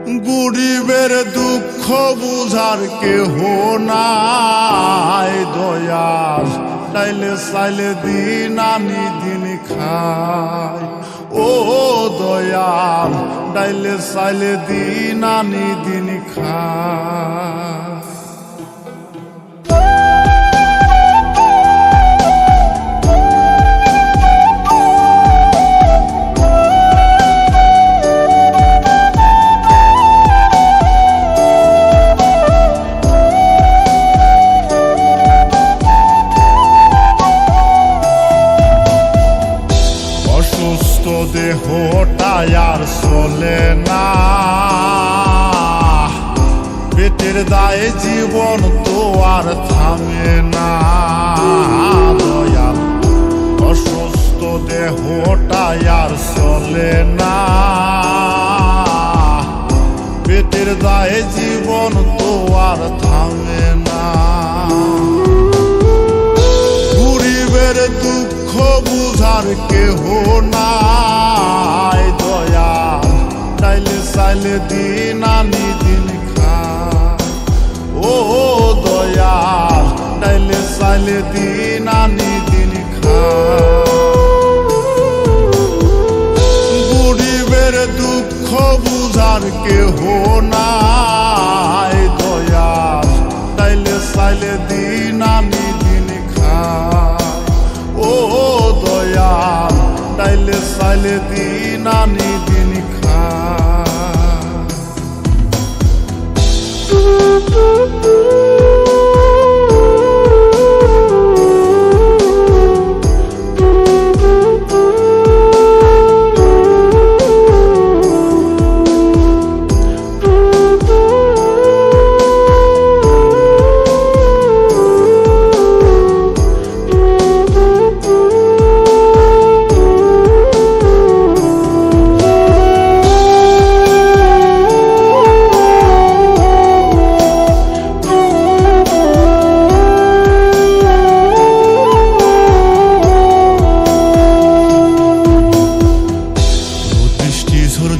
গরিবের দুঃখ বুঝার কেহ নাই দয়াল, ডাইলে চাইলে দিন আনি দিন খাই। ও দয়াল, ডাইলে চাইলে দিন আনি দিন খাই। দেহটাই আর চলে না, পেটের দায়ে জীবন তো আর থামে না দয়াল। অসুস্থ দেহটাই আর চলে না, পেটের দায়ে জীবন তো আর থামে না। গরিবের দুঃখ বুঝার কেহ নাই দয়াল, ডাইলে চাইলে দিন আনি দিন খাই। ও দয়াল, ডাইলে চাইলে দিন আনি দিন খাই। গরিবের দুঃখ বুঝার কেহ নাই দয়াল, ডাইলে চাইলে দিন আনি দিন খাই। ও দয়াল, ডাইলে চাইলে দিন আনি দিন খাই।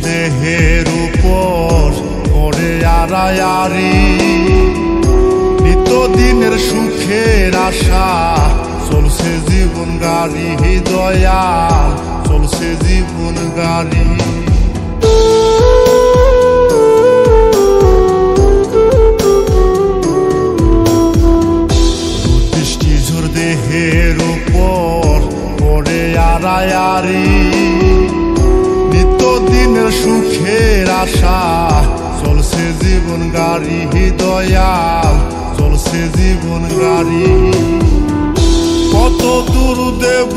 দেহের উপর পড়ে আড়ায়ারি, নিত্যদিনের সুখের আশা চলছে জীবন গাড়ি দয়াল, চলছে জীবন গাড়ি। দৃষ্টিঝোর দেহের উপর পড়ে আড়ায়ারি, দিনের সুখের আশা চলছে জীবন গাড়ি দয়াল, চলছে জীবন গাড়ি। কত দূর দেব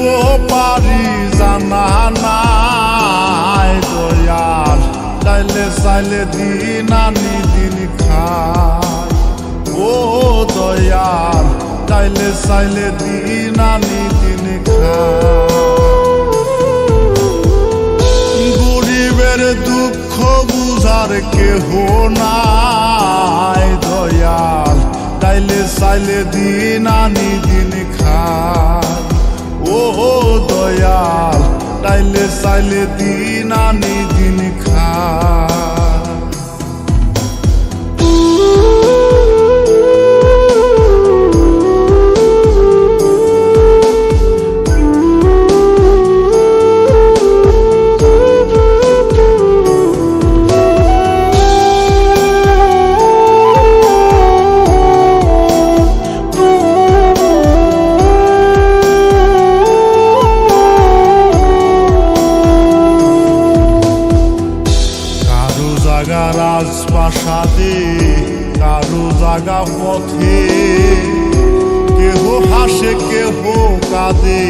পারি জানা নাই দয়াল, ডাইলে চাইলে দিন আনি দিন খাই। ও দয়াল, ডাইলে চাইলে দিন আনি দিন খাই। গরিবের দুঃখ বুঝার কেহ নাই দয়াল, ডাইলে চাইলে দিন আনি দিন খাই। ও দয়াল, ডাইলে চাইলে দিন আনি দিন খাই। রাজপ্রাসাদে কারো জাগা পথে, কেহ হাসে কেহ কাঁদে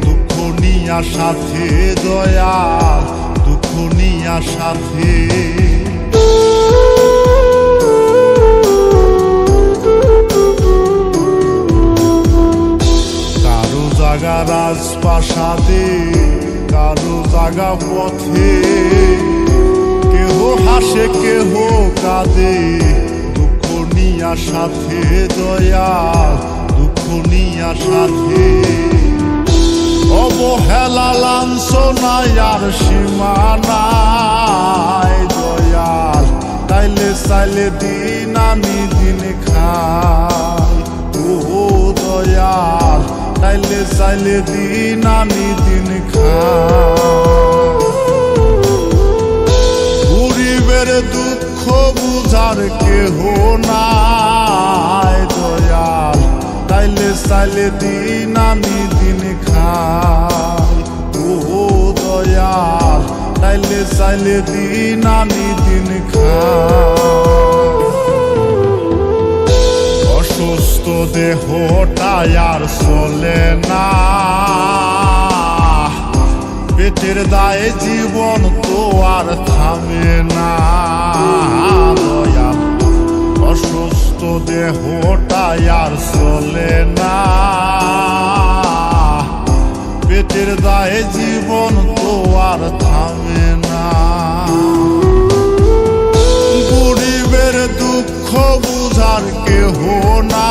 দুঃখ নিয়া সাথে দয়াল, দুঃখ নিয়া সাথে। কারো জাগা রাজপ্রাসাদে কারো জাগা পথে, কেহ হাসে কেহ কাঁদে দুঃখ নিয়া সাথে দয়াল, দুঃখ নিয়া সাথে। অবহেলা লাঞ্ছনায় আর সীমা নাই দয়াল, চাইলে দিন আমি দিন খাই। ও দয়াল, তাইলে চাইলে দিন আমি দিন খাই। গরিবের দুঃখ বুঝার কেহ নাই দয়াল, তাইলে চাইলে দিন আমি দিন খাই। ও দয়াল, তাইলে চাইলে দিন আমি দিন খাই। অসুস্থ দেহটাই আর চলে না, পেটের দায়ে জীবন তো আর থামে না দয়াল। অসুস্থ দেহটাই আর চলে না, পেটের দায়ে জীবন তো আর থামে না। গরিবের দুঃখ বুঝার কেহ না